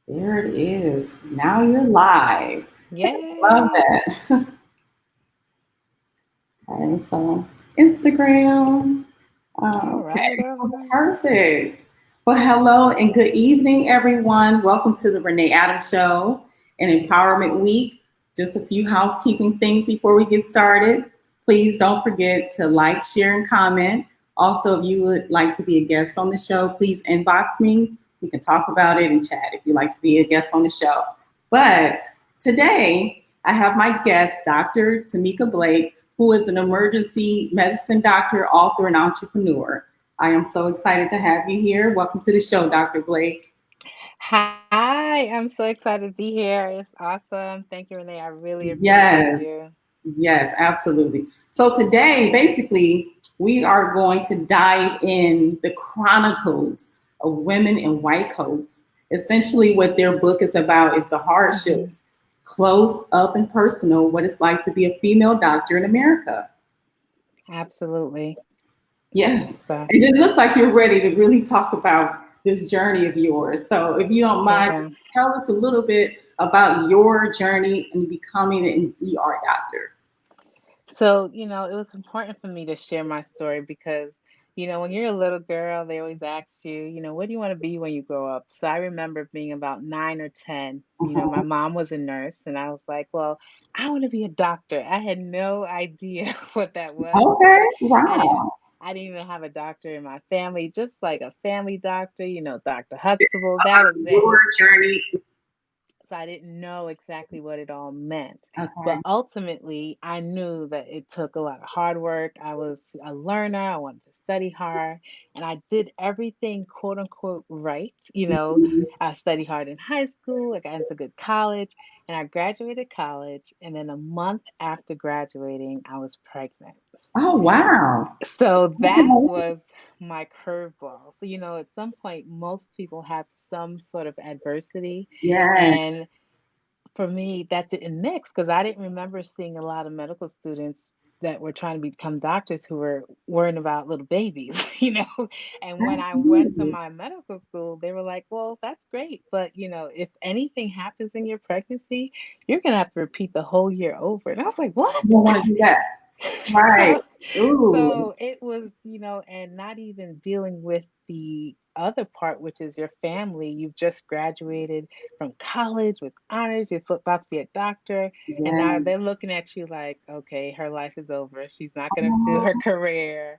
There it is. Now you're live. Love Yay. that. Okay, so Instagram. All right, Okay, all well, right. perfect. Well, hello and good evening, everyone. Welcome to the Renee Adams Show and Empowerment Week. Just a few housekeeping things before we get started. Please don't forget to like, share, and comment. Also, if you would like to be a guest on the show, please inbox me. We can talk about it and chat if you'd like to be a guest on the show. But today, I have my guest, Dr. Tameka Blake, who is an emergency medicine doctor, author, and entrepreneur. I am so excited to have you here. Welcome to the show, Dr. Blake. Hi, I'm so excited to be here. It's awesome. Thank you, Renee. I really appreciate Yes, you. yes, absolutely. So today, basically, we are going to dive in the chronicles of women in white coats. Essentially, what their book is about is the Hmm. hardships, close up and personal, what it's like to be a female doctor in America. Absolutely. Yes. So, And it looks like you're ready to really talk about this journey of yours. So if you don't mind, yeah. tell us a little bit about your journey in becoming an ER doctor. So, it was important for me to share my story because, when you're a little girl, they always ask you, what do you want to be when you grow up? So I remember being about 9 or 10. My Mhm. mom was a nurse, and I was like, well, I want to be a doctor. I had no idea what that was Okay. because I didn't. Wow. I didn't even have a doctor in my family, just like a family doctor, Dr. Huxtable. That was it. Your journey. So I didn't know exactly what it all meant. Okay. But ultimately, I knew that it took a lot of hard work. I was a learner. I wanted to study hard. And I did everything quote unquote right. Mhm. I studied hard in high school. I got into good college and I graduated college. And then a month after graduating, I was pregnant. Oh, And wow. so that was my curveball. So, at some point, most people have some sort of adversity. Yes. And for me, that didn't mix because I didn't remember seeing a lot of medical students that were trying to become doctors who were worrying about little babies, And when I went to Absolutely. my medical school, they were like, well, that's great. But, if anything happens in your pregnancy, you're going to have to repeat the whole year over. And I was like, what? You don't want to do that. Right. So, Ooh. so it was, and not even dealing with the other part, which is your family. You've just graduated from college with honors. You're about to be a doctor, and now Yes. they're looking at you like, okay, her life is over. She's not going to do her career.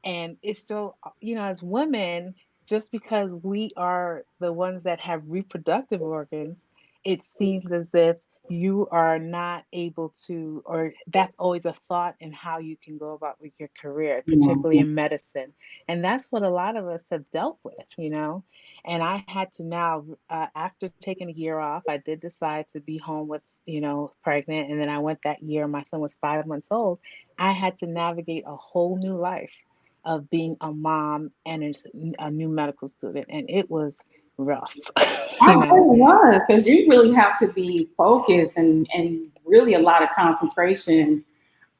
And it's still, as women, just because we are the ones that have reproductive organs, it seems as if you are not able to, or that's always a thought in how you can go about with your career, particularly Mhm. in medicine. And that's what a lot of us have dealt with. And I had to now, after taking a year off, I did decide to be home with, pregnant. And then I went that year, my son was 5 months old. I had to navigate a whole new life of being a mom and a new medical student, and it was rough, I you bet know. it was because you really have to be focused and really a lot of concentration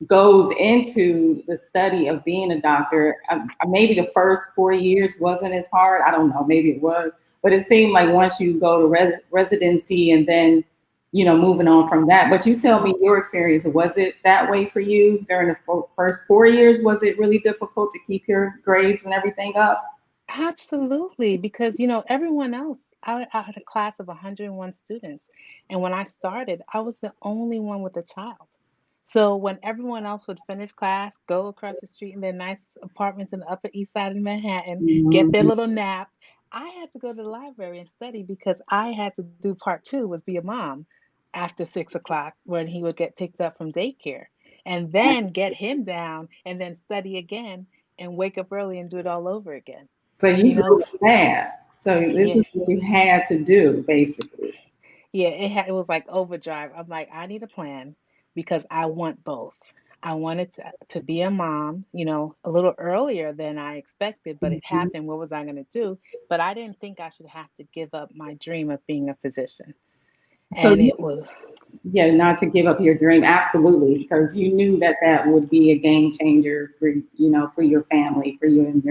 goes into the study of being a doctor. Maybe the first 4 years wasn't as hard. I don't know. Maybe it was, but it seemed like once you go to residency and then moving on from that. But you tell me your experience. Was it that way for you during the first 4 years? Was it really difficult to keep your grades and everything up? Absolutely, because everyone else, I had a class of 101 students, and when I started, I was the only one with a child. So when everyone else would finish class, go across the street in their nice apartments in the Upper East Side of Manhattan, get their Mhm. little nap, I had to go to the library and study because I had to do part two, was be a mom after 6 o'clock when he would get picked up from daycare, and then get him down and then study again and wake up early and do it all over again. So you You know, grew fast. So this yeah, is what you had to do, basically. yeah, it was like overdrive. I'm like, I need a plan because I want both. I wanted to be a mom, a little earlier than I expected, but it Mhm. happened. What was I going to do? But I didn't think I should have to give up my dream of being a physician. So And it was, yeah, not to give up your dream, absolutely, because you knew that that would be a game changer for for your family, for you and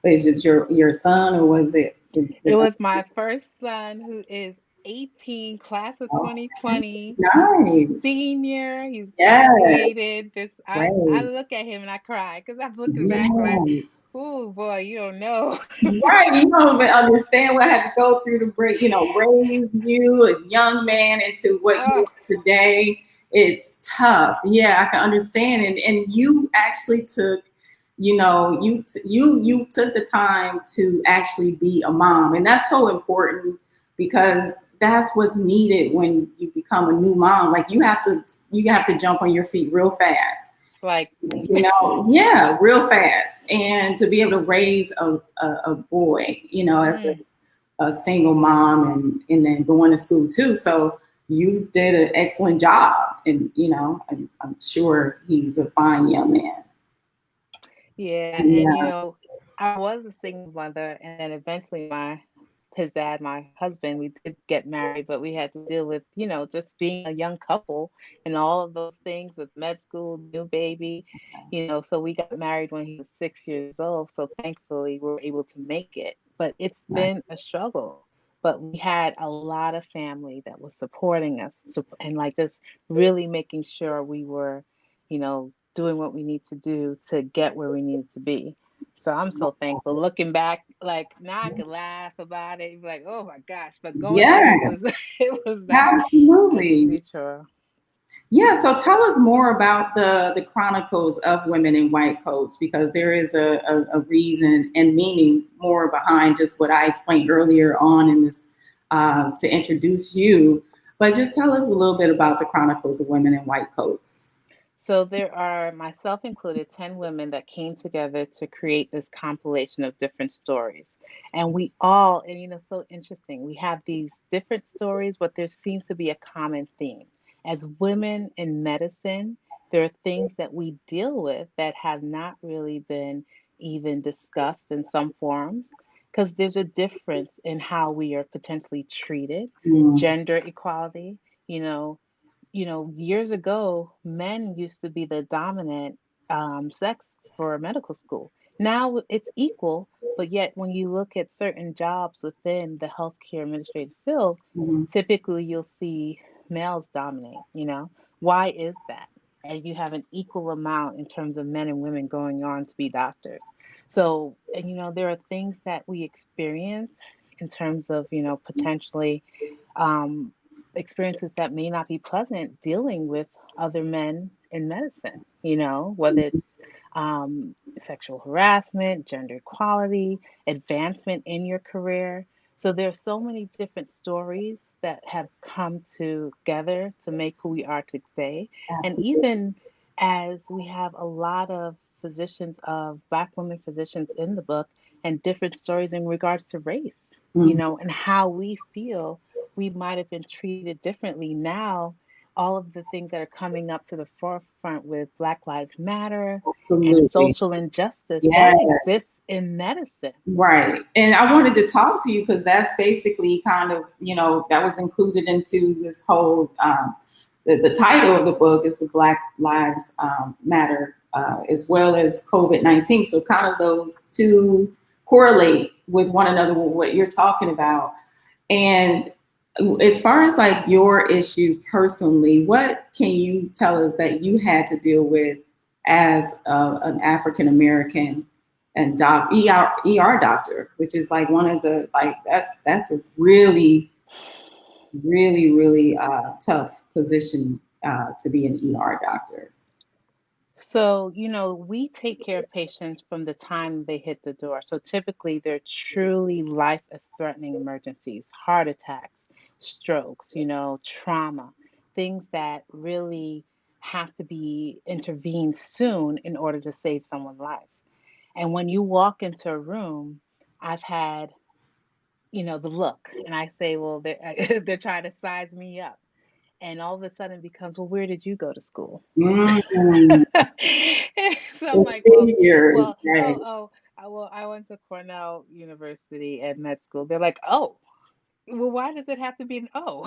is it your son or was it the it was my first son who is 18, class of Okay. 2020, Nice. senior. He's Yes. graduated. I Great. look at him and I cry because I'm looking back like, Yes. oh boy, you don't know. Right. You don't even understand what I had to go through to bring, raise you, a young man, into what you Oh, are today. It's tough. Yeah, I can understand. And you actually took, you took the time to actually be a mom. And that's so important because that's what's needed when you become a new mom. Like you have to jump on your feet real fast. like Yeah, real fast. And to be able to raise a boy, as mm, a single mom, and then going to school too. So you did an excellent job. And, I'm sure he's a fine young man. yeah, and Yeah. I was a single mother, and then eventually his dad, my husband, we did get married, but we had to deal with, just being a young couple and all of those things with med school, new baby, so we got married when he was 6 years old. So thankfully we were able to make it. But it's Right. been a struggle. But we had a lot of family that was supporting us and like just really making sure we were, doing what we need to do to get where we needed to be. So I'm so thankful. Looking back, like now I could laugh about it, be like, oh my gosh. But going through it Yeah, was it was not an absolutely. easy chore. Yeah, so tell us more about the Chronicles of Women in White Coats, because there is a reason and meaning more behind just what I explained earlier on in this, to introduce you. But just tell us a little bit about the Chronicles of Women in White Coats. So there are, myself included, 10 women that came together to create this compilation of different stories. And we all, and so interesting, we have these different stories, but there seems to be a common theme. As women in medicine, there are things that we deal with that have not really been even discussed in some forums, because there's a difference in how we are potentially treated, Mm, gender equality, you know, years ago, men used to be the dominant sex for medical school. Now it's equal, but yet when you look at certain jobs within the healthcare administrative field, mhm. typically you'll see males dominate, Why is that? And you have an equal amount in terms of men and women going on to be doctors. So, and there are things that we experience in terms of, potentially um, experiences that may not be pleasant dealing with other men in medicine, whether it's sexual harassment, gender equality, advancement in your career. So there's so many different stories that have come together to make who we are today. And Absolutely. even as we have a lot of physicians of Black women physicians in the book and different stories in regards to race, Mhm. and how we feel we might have been treated differently. Now, all of the things that are coming up to the forefront with Black Lives Matter and Absolutely. social injustice, Yes. that exists in medicine. Right. And I wanted to talk to you because that's basically kind of, that was included into this whole, the title of the book is the Black Lives Matter, as well as COVID-19. So kind of those two correlate with one another with what you're talking about. And as far as like your issues personally, what can you tell us that you had to deal with as an African American and ER doctor, which is like one of the like that's a really really tough position, to be an ER doctor. So, we take care of patients from the time they hit the door. So typically they're truly life-threatening emergencies, heart attacks, strokes, trauma, things that really have to be intervened soon in order to save someone's life. And when you walk into a room, I've had, the look, and I say, well, they're trying to size me up. And all of a sudden it becomes, well, where did you go to school? Mm, So I'm the like, figures, right? I went to Cornell University at med school. They're like, oh, well, why does it have to be an O?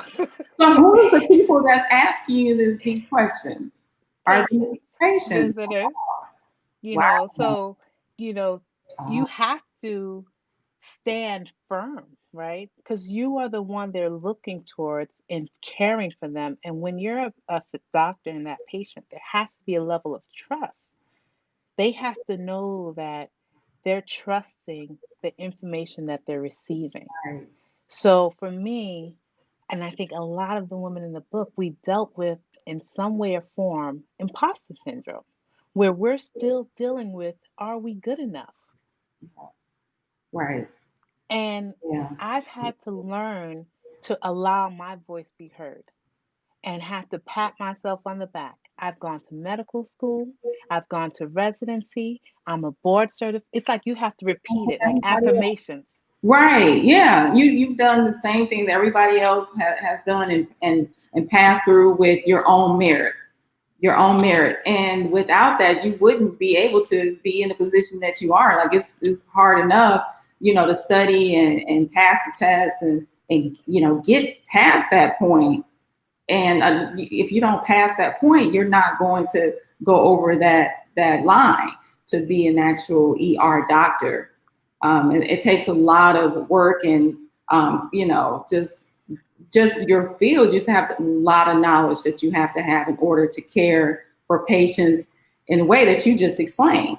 So who are the people that's asking you these questions? Are these Patients, patients? visitors, Wow. so, you know, you have to stand firm. right? Because you are the one they're looking towards and caring for them. And when you're a doctor and that patient, there has to be a level of trust. They have to know that they're trusting the information that they're receiving. Right. So for me, and I think a lot of the women in the book, we dealt with, in some way or form, imposter syndrome, where we're still dealing with, are we good enough? Right. And Yeah. I've had to learn to allow my voice be heard and have to pat myself on the back. I've gone to medical school, I've gone to residency, I'm a board certified. It's like you have to repeat it, like affirmations. Right. Yeah. You've done the same thing that everybody else has done, and passed through with your own merit. Your own merit. And without that, you wouldn't be able to be in the position that you are. Like it's hard enough, to study and pass the test and get past that point. And if you don't pass that point, you're not going to go over that line to be an actual ER doctor. It takes a lot of work and just your field. You just have a lot of knowledge that you have to have in order to care for patients in the way that you just explained.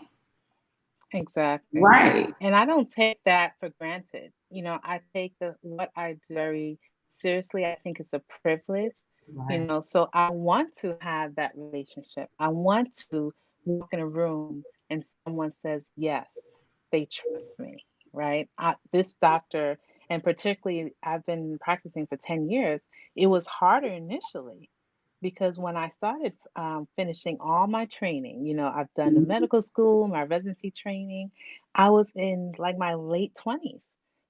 Exactly. Right. And I don't take that for granted. I take what I do very seriously. I think it's a privilege, Right. so I want to have that relationship. I want to walk in a room and someone says, yes, they trust me, right? This doctor, and particularly I've been practicing for 10 years, it was harder initially because when I started finishing all my training, I've done the Mhm. medical school, my residency training, I was in like my late 20s.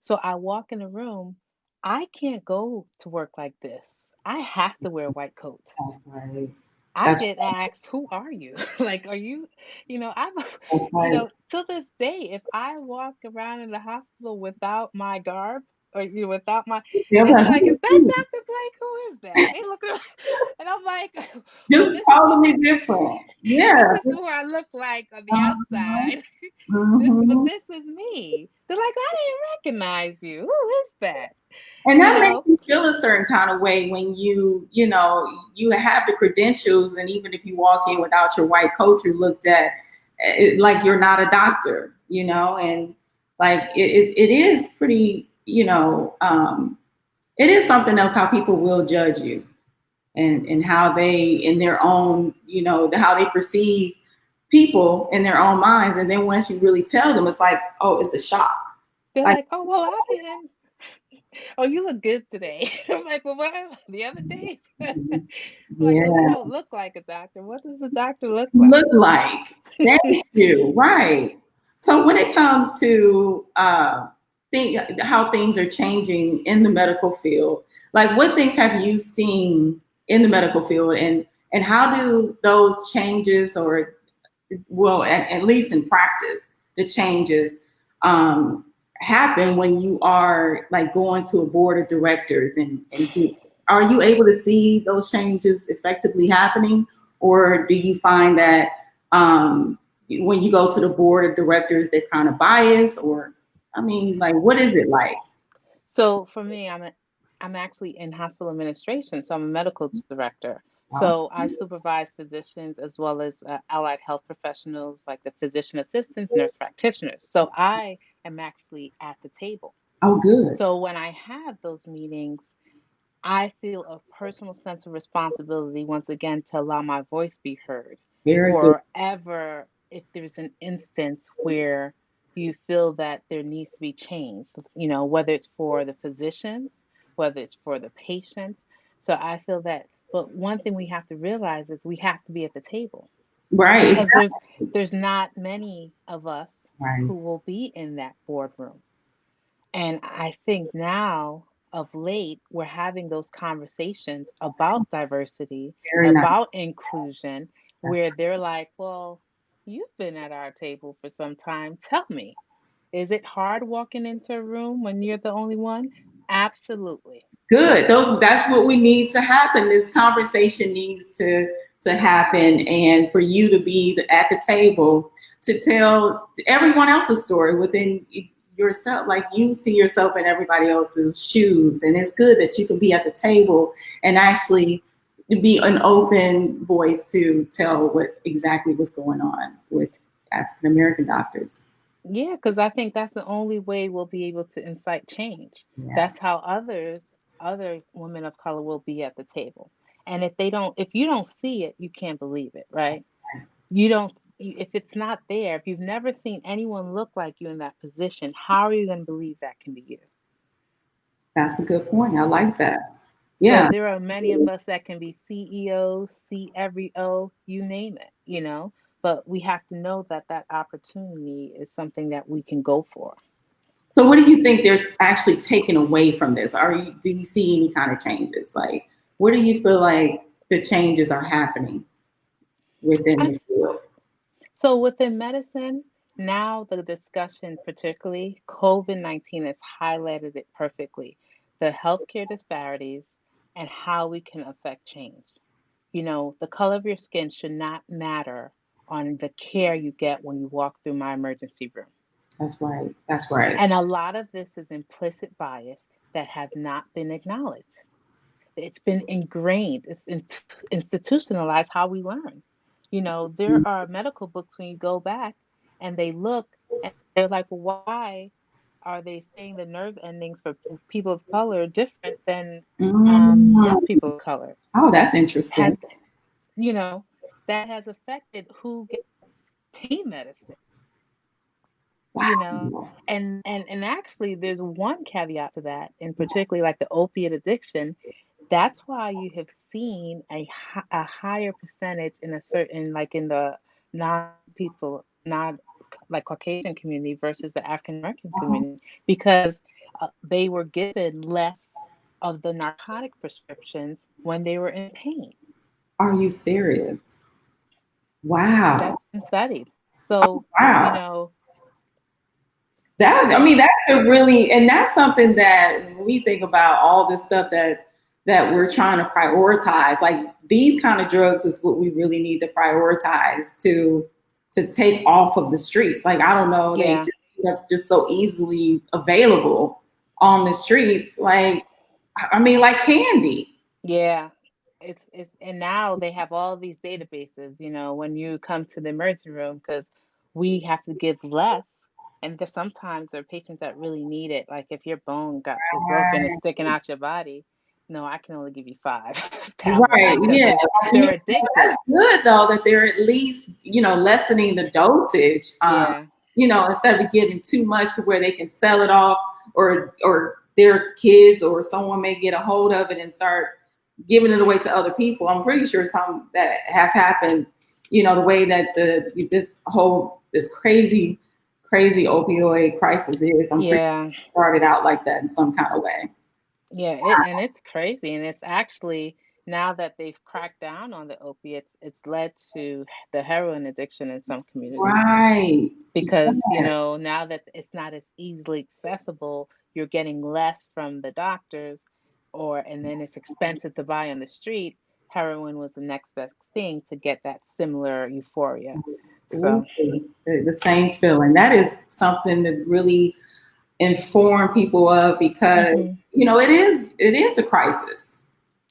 So I walk in the room, I can't go to work like this. I have to wear a white coat. That's right. I That's get asked, who are you? Like, are you, I'm, right. to this day, if I walk around in the hospital without my garb or, without my, Yeah, they'd but be like, is that Dr. Blake? Who is that? They look around, and I'm like, well, just this is what, totally different. this Yeah. is who I look like on the Uh-huh. outside. But Hmm. this is me. They're like, I didn't recognize you. Who is that? And You that makes know? you feel a certain kind of way when you have the credentials, and even if you walk in without your white coat, you're looked at like you're not a doctor, and like it is pretty, it is something else how people will judge you, and how they in their own, how they perceive people in their own minds, and then once you really tell them, it's like, oh, it's a shock. They're Like, like, oh, well, I didn't. Oh, you look good today. I'm like, well, what? The other day? I'm like, well, you yeah, don't look like a doctor. What does a doctor look like? look like. Thank you. Right. So when it comes to how things are changing in the medical field, like what things have you seen in the medical field, and how do those changes, or well, at least in practice, the changes um, happen when you are like going to a board of directors, and are you able to see those changes effectively happening, or do you find that when you go to the board of directors, they're kind of biased, or I mean, like, what is it like? So for me, I'm actually in hospital administration, so I'm a medical director. Wow. So I supervise physicians as well as allied health professionals like the physician assistants, nurse practitioners. So I am actually at the table. Oh, good. So when I have those meetings, I feel a personal sense of responsibility once again to allow my voice be heard. Very good. For ever, if there's an instance where you feel that there needs to be change, whether it's for the physicians, whether it's for the patients. So I feel that, but one thing we have to realize is we have to be at the table Right. because Exactly. there's not many of us Right. who will be in that boardroom. And I think now, of late, we're having those conversations about diversity, Very nice. about inclusion, That's where they're like, well, you've been at our table for some time. Tell me, is it hard walking into a room when you're the only one? Absolutely. good. That's what we need to happen. This conversation needs to happen, and for you to be at the table to tell everyone else's story within yourself, like you see yourself in everybody else's shoes. And it's good that you can be at the table and actually be an open voice to tell what exactly what's going on with African American doctors. Yeah, because I think that's the only way we'll be able to incite change. Yeah, That's how other women of color will be at the table. And if you don't see it, you can't believe it, right? You don't, if it's not there, if you've never seen anyone look like you in that position, how are you going to believe that can be you? that's a good point. I like that. So Yeah. there are many of us that can be CEOs, see every O, you name it, but we have to know that that opportunity is something that we can go for. So what do you think they're actually taking away from this? Do you see any kind of changes? Like, what do you feel like the changes are happening within I the field? So within medicine, now the discussion, particularly COVID-19, has highlighted it perfectly. The healthcare disparities and how we can affect change. The color of your skin should not matter on the care you get when you walk through my emergency room. That's right. That's right. And a lot of this is implicit bias that have not been acknowledged. It's been ingrained, it's institutionalized how we learn. There are medical books when you go back and they look and they're like, well, why are they saying the nerve endings for people of color are different than Mm. non-people of color? Oh, that's Has, interesting. you know, that has affected who gets pain medicine, you know. Wow. And actually there's one caveat to that, and particularly like the opiate addiction. That's why you have seen a higher percentage in a certain, like in the non-people, not like Caucasian community versus the African American community, because they were given less of the narcotic prescriptions when they were in pain. Are you serious? Wow. That's been studied. So, you Wow. know, I so mean, that's a really, and that's something that when we think about all this stuff that we're trying to prioritize. Like these kind of drugs is what we really need to prioritize to take off of the streets. Like I don't know, yeah. they're just so easily available on the streets. Like I mean, like candy. Yeah, it's and now they have all these databases, when you come to the emergency room, because we have to give less, and there's sometimes there are patients that really need it. Like if your bone got is broken, it's sticking out your body. No, I can only give you five tablets Right. because Yeah. they're addictive. That's good though that they're at least, lessening the dosage. Yeah, Instead of giving too much to where they can sell it off or their kids or someone may get a hold of it and start giving it away to other people. I'm pretty sure some that has happened, the way that this crazy opioid crisis is. I'm pretty yeah. sure it started out like that in some kind of way. Yeah, and it's crazy, and it's actually, now that they've cracked down on the opiates, it's led to the heroin addiction in some communities. Right. Because, Yes. now that it's not as easily accessible, you're getting less from the doctors, and then it's expensive to buy on the street. Heroin was the next best thing to get that similar euphoria. Ooh, So, the same feeling. That is something to really inform people of because mhm, it is a crisis.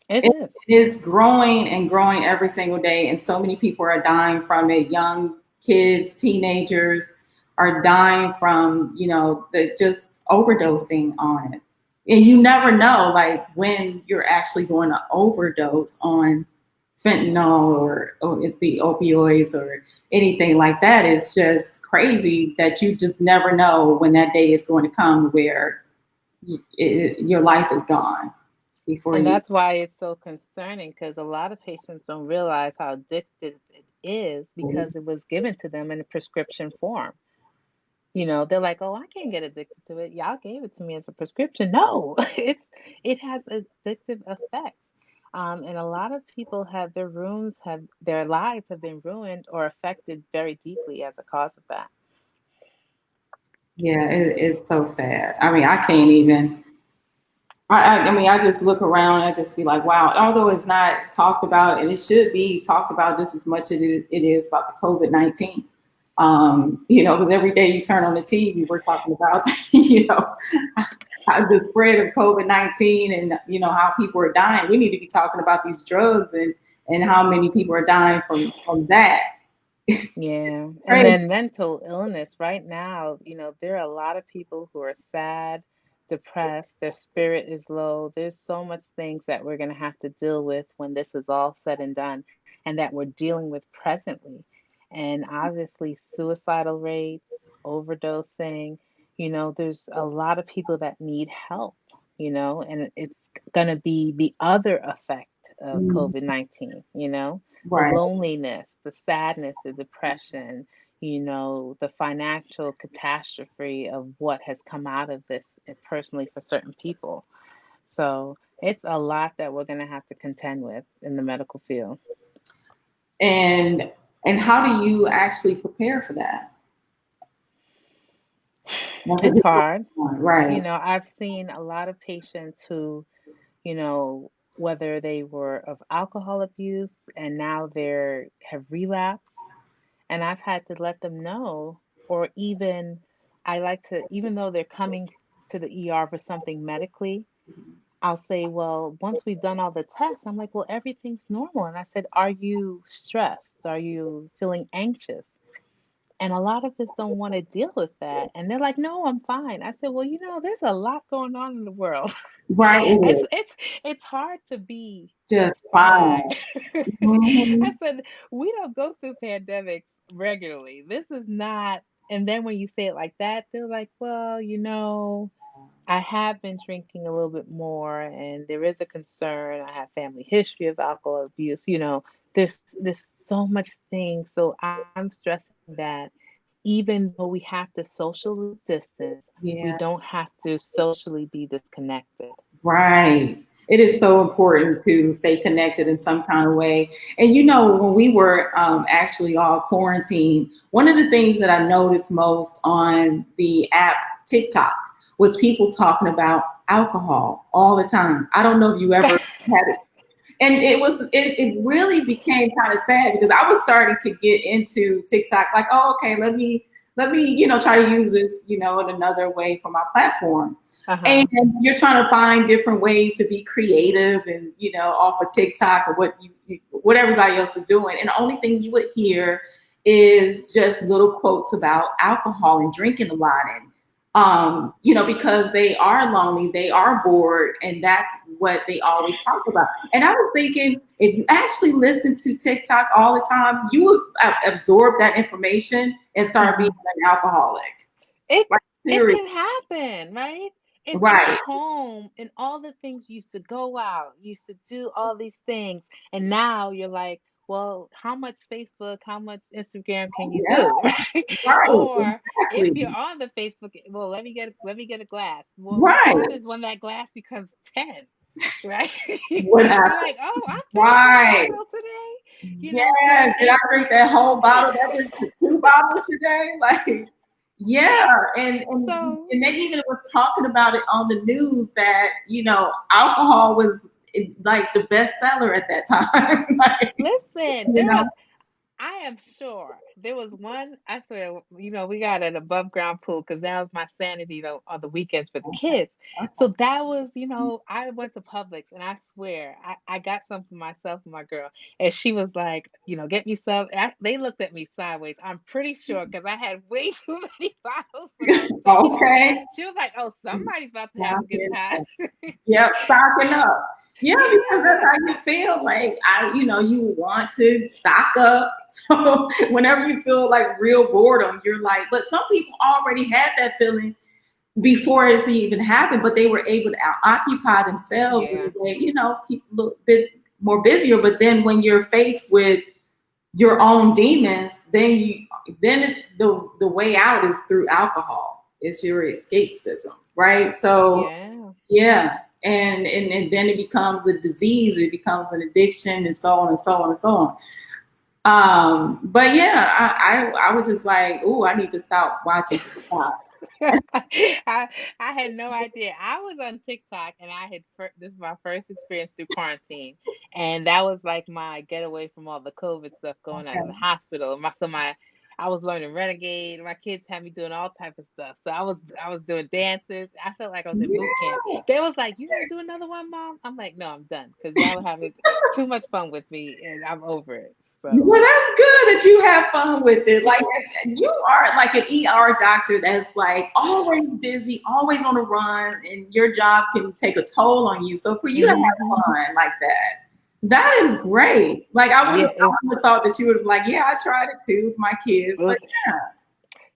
it It is. is growing and growing every single day, and so many people are dying from it. Young kids, teenagers are dying from the just overdosing on it, and you never know like when you're actually going to overdose on fentanyl or the opioids or anything like that. It's just crazy that you just never know when that day is going to come where your life is gone before And you. that's why it's so concerning, because a lot of patients don't realize how addictive it is because it was given to them in a prescription form. They're like, "Oh, I can't get addicted to it. Y'all gave it to me as a prescription." No, it has addictive effects. And a lot of people have their lives have been ruined or affected very deeply as a cause of that. Yeah, it's so sad. I mean, I can't even. I mean, I just look around and I just be like, wow. Although it's not talked about, and it should be talked about just as much as it is about the COVID-19. Because every day you turn on the TV, we're talking about, how the spread of COVID-19 and, how people are dying. We need to be talking about these drugs and how many people are dying from that. Yeah. And Crazy. then mental illness right now, there are a lot of people who are sad, depressed, their spirit is low. There's so much things that we're going to have to deal with when this is all said and done and that we're dealing with presently. And obviously, suicidal rates, overdosing, there's a lot of people that need help, and it's going to be the other effect of Mm, COVID-19, the right. loneliness, the sadness, the depression, the financial catastrophe of what has come out of this personally for certain people. So it's a lot that we're going to have to contend with in the medical field. And and how do you actually prepare for that? That's a It's difficult hard. one, right? I've seen a lot of patients who, whether they were of alcohol abuse and now they're have relapsed, and I've had to let them know, or even I like to, even though they're coming to the ER for something medically, I'll say, well, once we've done all the tests, I'm like, well, everything's normal. And I said, are you stressed? Are you feeling anxious? And a lot of us don't want to deal with that. And they're like, no, I'm fine. I said, well, there's a lot going on in the world. Right. It it's is it's it's hard to be just just fine. fine. I Mhm. said, we don't go through pandemics regularly. This is not, and then when you say it like that, they're like, well, I have been drinking a little bit more and there is a concern. I have family history of alcohol abuse. There's so much things. So I'm stressing that even though we have to socially distance, we Yeah. don't have to socially be disconnected. Right. It is so important to stay connected in some kind of way. And when we were actually all quarantined, one of the things that I noticed most on the app TikTok was people talking about alcohol all the time. I don't know if you ever had it. And it really became kind of sad because I was starting to get into TikTok, like, oh, okay, let me try to use this in another way for my platform. And Uh-huh. you're trying to find different ways to be creative and off of TikTok or what everybody else is doing. And the only thing you would hear is just little quotes about alcohol and drinking a lot, and because they are lonely, they are bored, and that's what they always talk about. And I was thinking, if you actually listen to TikTok all the time, you would absorb that information and start being Hmm. an alcoholic. It Like, it serious. can happen, right? If you're Right. home and all the things you used to go out, you used to do all these things, and now you're like, well, how much Facebook, how much Instagram can you Yeah. do, right? Right. Or if you're Exactly. on the Facebook, well, let me get a glass. Well, what's Right. hard is when that glass becomes 10, right? What You're happened? like, oh, I'm finished a Right. bottle today, Yeah. so Did I it drink that whole bottle? Did I drink 2 bottles today? Like, yeah. so And they even was talking about it on the news that, alcohol was like the best seller at that time. Like, listen, you know, I am sure there was one. I swear, we got an above ground pool because that was my sanity on the weekends for the kids. So that was, I went to Publix and I swear I got some for myself and my girl. And she was like, get me some. They looked at me sideways. I'm pretty sure because I had way too many bottles when I was taking it. okay. She was like, oh, somebody's about to have a good Stocking time. up. Yep, stocking up. Yeah, because that's Yeah. how you feel. Like you want to stock up. So whenever you feel like real boredom, you're like, but some people already had that feeling before it's even happened, but they were able to occupy themselves in Yeah. a way, keep a little bit more busier. But then when you're faced with your own demons, then it's the way out is through alcohol. It's your escapism, right? So Yeah. yeah. And then it becomes a disease, it becomes an addiction, and so on and so on and so on. But yeah, I was just like, oh, I need to stop watching TikTok. I I had no idea. I was on TikTok and this is my first experience through quarantine, and that was like my getaway from all the COVID stuff going on in the Okay. hospital. I was learning Renegade. My kids had me doing all type of stuff. So I was doing dances. I felt like I was in boot camp. They was like, "You gonna do another one, Mom?" I'm like, "No, I'm done because y'all were having too much fun with me, and I'm over it." So Well, that's good that you have fun with it. Like you are like an ER doctor that's like always busy, always on the run, and your job can take a toll on you. So for you to hmm have fun like that, that is great. Like yeah, I would have thought that you would have like, yeah, I tried it too with my kids, but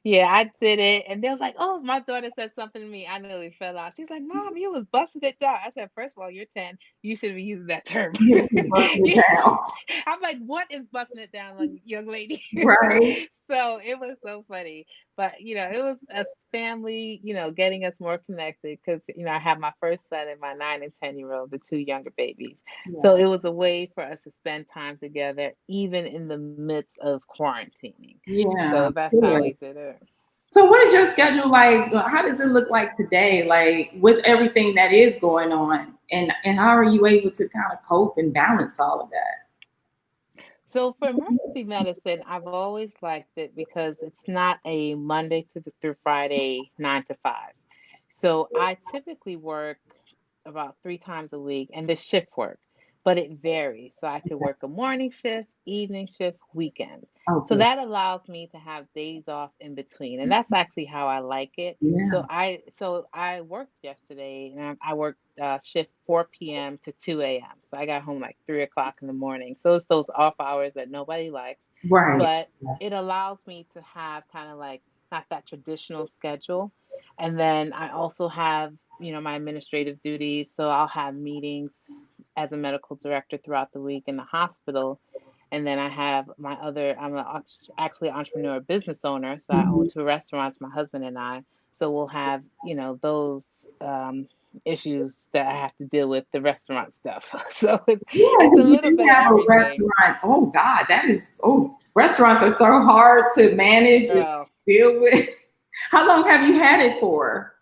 yeah, I did it, and they was like, "Oh," my daughter said something to me. I nearly fell out. She's like, "Mom, you was busting it down." I said, "First of all, you're 10. You shouldn't be using that term." you can bust it You- down, I'm like, "What is busting it down, young lady?" right? So it was so funny, but it was a family, getting us more connected because I have my first son and my 9 and 10-year-old, the two younger babies. So Yeah, it was a way for us to spend time together, even in the midst of quarantining. yeah, So that's how good. we did it. So what is your schedule like? How does it look like today? Like with everything that is going on, and how are you able to kind of cope and balance all of that? So for emergency medicine, I've always liked it because it's not a Monday through Friday 9 to 5. So I typically work about 3 times a week, and the shift work, but it varies. So I could work a morning shift, evening shift, weekend. Oh, So good. that allows me to have days off in between, and that's actually how I like it. Yeah. So I worked yesterday, and I worked shift 4 p.m. to 2 a.m. So I got home like 3 o'clock in the morning. So it's those off hours that nobody likes, Right. but it allows me to have kind of like not that traditional schedule. And then I also have, my administrative duties. So I'll have meetings as a medical director throughout the week in the hospital. And then I have actually an entrepreneur business owner. So I own Mhm. 2 restaurants, my husband and I. So we'll have, those issues that I have to deal with, the restaurant stuff. So it's, Yeah, it's a you little do bit of have a everything. restaurant. Oh God, that is restaurants are so hard to manage and Girl, deal with. How long have you had it for?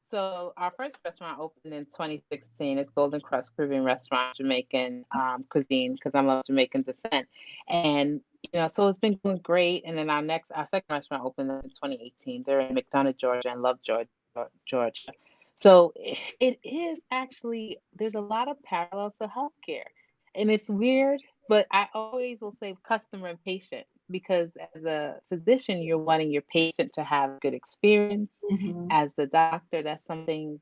So our first restaurant opened in 2016. It's Golden Crust Caribbean Restaurant, Jamaican cuisine, because I'm of Jamaican descent. And so it's been going great. And then our second restaurant opened in 2018. They're in McDonough, Georgia, and Love, Georgia. So it is actually there's a lot of parallels to healthcare, and it's weird, but I always will say customer and patient because as a physician, you're wanting your patient to have a good experience. Mhm. As the doctor, that's something,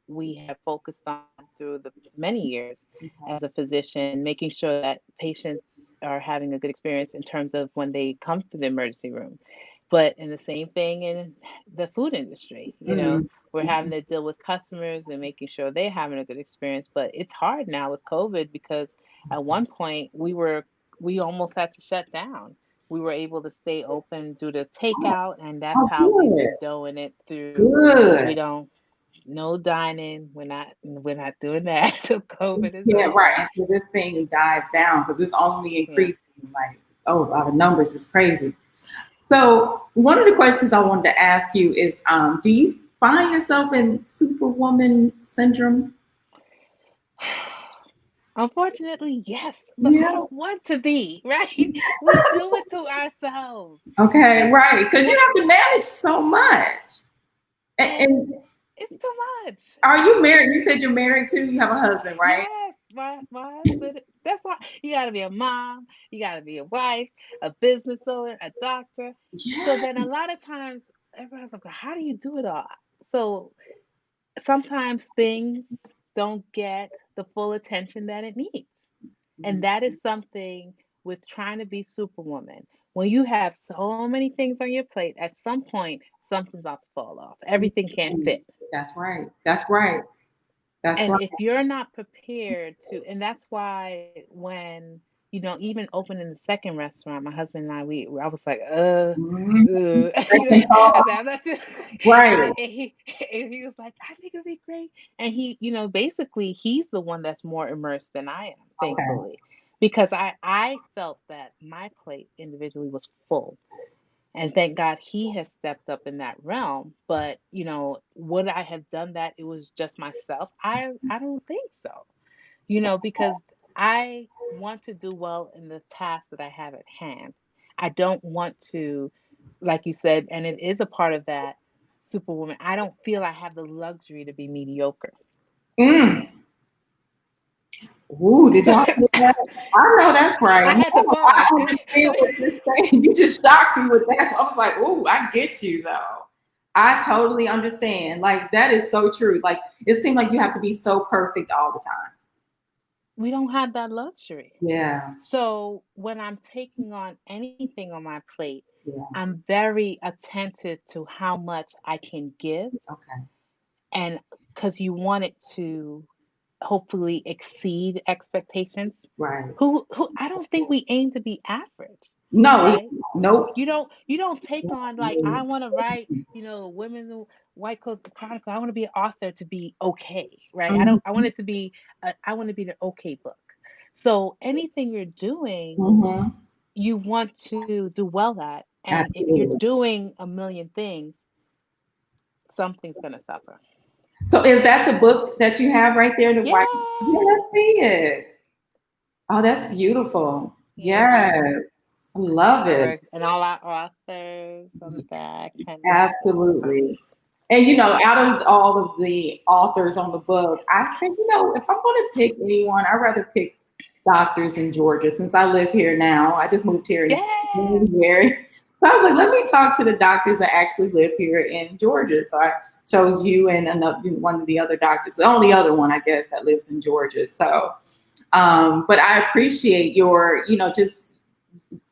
we have focused on through the many years as a physician, making sure that patients are having a good experience in terms of when they come to the emergency room. But in the same thing in the food industry, Mhm. we're having to deal with customers and making sure they're having a good experience. But it's hard now with COVID because at one point we almost had to shut down. We were able to stay open due to takeout, and that's Oh, how we've good, been doing it through. We good. don't no dining. We're not doing that till COVID is Yeah, right. over. Until this thing dies down because it's only Yeah. increasing. Like, oh, by the numbers is crazy. So one of the questions I wanted to ask you is, do you find yourself in superwoman syndrome? Unfortunately, yes, but I Yeah. don't want to be, right? We do it to ourselves. Okay, And right. Because you that's have to manage so much. and And it's too much. are you married? You said you're married too. You have a husband, right? Yes, my husband. That's why you got to be a mom, you got to be a wife, a business owner, a doctor. So Yeah. then a lot of times everyone's like, "How do you do it all?" So sometimes things don't get the full attention that it needs. And that is something with trying to be superwoman. When you have so many things on your plate, at some point, something's about to fall off. Everything can't Mhm. fit. That's right. That's right. That's And right. if you're not prepared to, and that's why when, even opening the second restaurant, my husband and I was like, Mhm. I Second thought. said, I'm not just, Right. and he was like, I think it'll be great. And he, basically he's the one that's more immersed than I am, Okay. thankfully, because I felt that my plate individually was full. And thank God he has stepped up in that realm. But, would I have done that? It was just myself. I don't think so, because I want to do well in the task that I have at hand. I don't want to, like you said, and it is a part of that superwoman. I don't feel I have the luxury to be mediocre. Mm. Ooh, did y'all hear that? I know that's right. I had to No, I pause because understand what you're saying. You just shocked me with that. I was like, ooh, I get you though. I totally understand. Like that is so true. Like it seems like you have to be so perfect all the time. we don't have that luxury. Yeah, So when I'm taking on anything on my plate, yeah. I'm very attentive to how much I can give, Okay, and because you want it to hopefully exceed expectations. right. Who I don't think we aim to be average, No, right? nope. You don't take on like I want to write, women's and white coats the chronicle. I want to be an author to be okay, right? I want Mm-hmm. it to be I want to be the okay book. So anything you're doing, Mm-hmm. you want to do well at, and if you're Absolutely. doing a million things, something's going to suffer. So is that the book that you have right there? The white? Yeah, Yeah. I see it. Oh, that's beautiful. Yeah. Yes, I love it. And all our authors on the back, and it's awesome. Absolutely. And out of all of the authors on the book, I said, if I'm going to pick anyone, I'd rather pick doctors in Georgia since I live here now. I just moved here in Yeah. January. So I was like, let me talk to the doctors that actually live here in Georgia. So I chose you and another one of the other doctors, the only other one I guess that lives in Georgia. So, but I appreciate your, just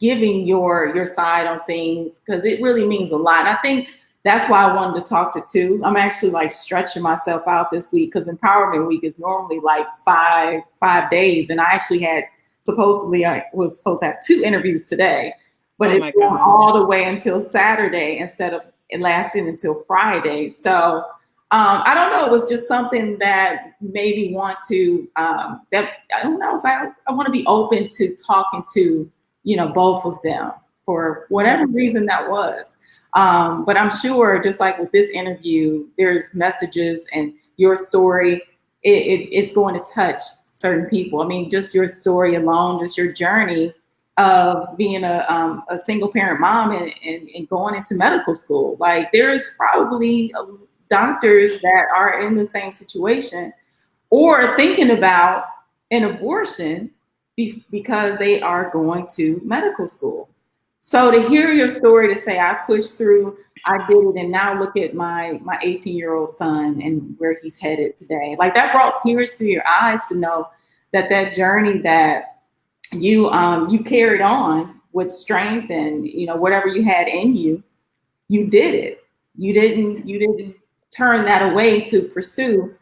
giving your side on things because it really means a lot. And I think that's why I wanted to talk to two. I'm actually like stretching myself out this week because Empowerment Week is normally like five days, and I actually had supposedly I was supposed to have two interviews today, but Oh it's my going God. all the way until Saturday instead of it lasting until Friday. So I don't know. It was just something that made me want to. That I don't know. I want to be open to talking to both of them for whatever Hmm. reason that was. But I'm sure, just like with this interview, there's messages and your story. It's going to touch certain people. I mean, just your story alone, just your journey of being a single parent mom and going into medical school. Like there is probably doctors that are in the same situation or thinking about an abortion because they are going to medical school. So to hear your story, to say I pushed through, I did it, and now look at my 18-year-old son and where he's headed today. Like that brought tears to your eyes to know that journey that you carried on with strength and whatever you had in you, you did it. You didn't turn that away to pursue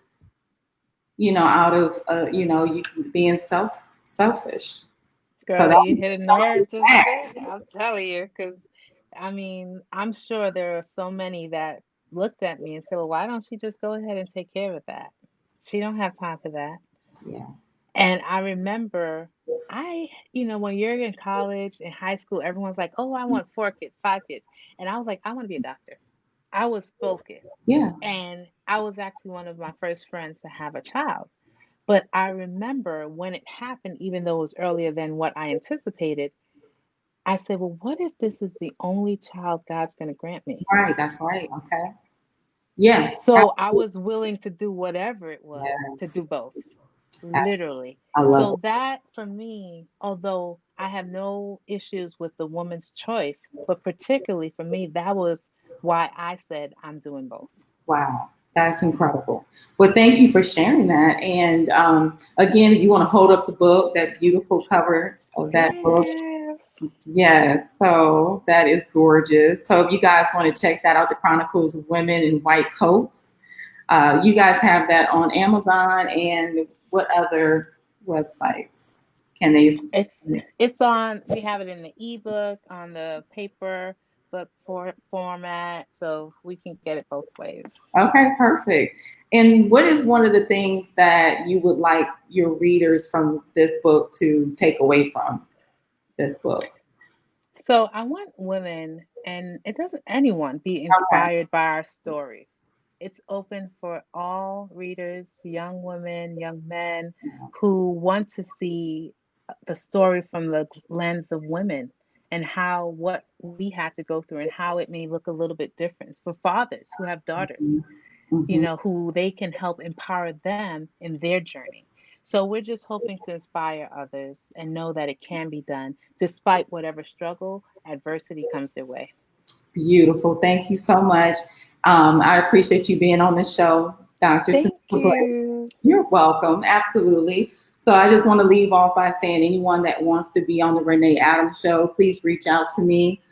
out of you being selfish. So Girl, that you was hit a some of nerve the just facts. there. I'm telling you, because I mean, I'm sure there are so many that looked at me and said, "Well, why don't she just go ahead and take care of that? She don't have time for that." Yeah. And I remember, when you're in college, in high school, everyone's like, "Oh, I want 4 kids, 5 kids," and I was like, "I want to be a doctor." I was focused, Yeah. and I was actually one of my first friends to have a child. But I remember when it happened, even though it was earlier than what I anticipated, I said, well, what if this is the only child God's going to grant me? Right. That's right. Okay. Yeah. So I Absolutely. was willing to do whatever it was to Yes. do both, Absolutely. literally. I love So it. that for me, although I have no issues with the woman's choice, but particularly for me, that was why I said I'm doing both. Wow. That's incredible. Well, thank you for sharing that. And again, if you want to hold up the book, that beautiful cover of that book. Yes. Yes, so that is gorgeous. So if you guys want to check that out, the Chronicles of Women in White Coats, you guys have that on Amazon and what other websites can they? It's it's on. We have it in the ebook, on the paper book format, so we can get it both ways. Okay, perfect. And what is one of the things that you would like your readers from this book to take away from this book? So I want women, and it doesn't anyone, be Okay. inspired by our stories. It's open for all readers, young women, young men, who want to see the story from the lens of women. and how what we had to go through and how it may look a little bit different for fathers who have daughters, Mm-hmm. who they can help empower them in their journey. So we're just hoping to inspire others and know that it can be done despite whatever struggle, adversity comes their way. Beautiful. Thank you so much. I appreciate you being on the show, Dr. Thank Tameka Blake. you. You're welcome. Absolutely. So I just want to leave off by saying anyone that wants to be on the Renee Adams show, please reach out to me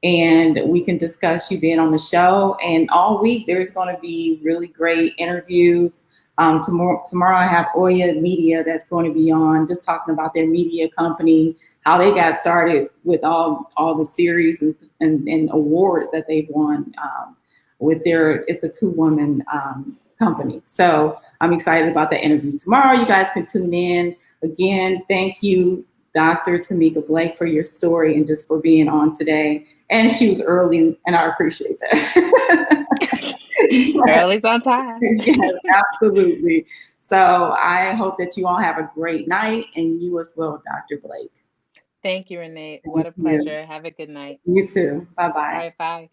and we can discuss you being on the show. And all week there's going to be really great interviews. Tomorrow I have Oya Media that's going to be on, just talking about their media company, how they got started with all the series and awards that they've won with it's a 2-woman company. So I'm excited about that interview tomorrow. You guys can tune in. Again, thank you, Dr. Tameka Blake, for your story and just for being on today. And she was early, and I appreciate that. Early's on time. Yes, absolutely. So I hope that you all have a great night, and you as well, Dr. Blake. Thank you, Renee. What Thank a you. pleasure. Have a good night. You too. All Bye-bye. right, bye.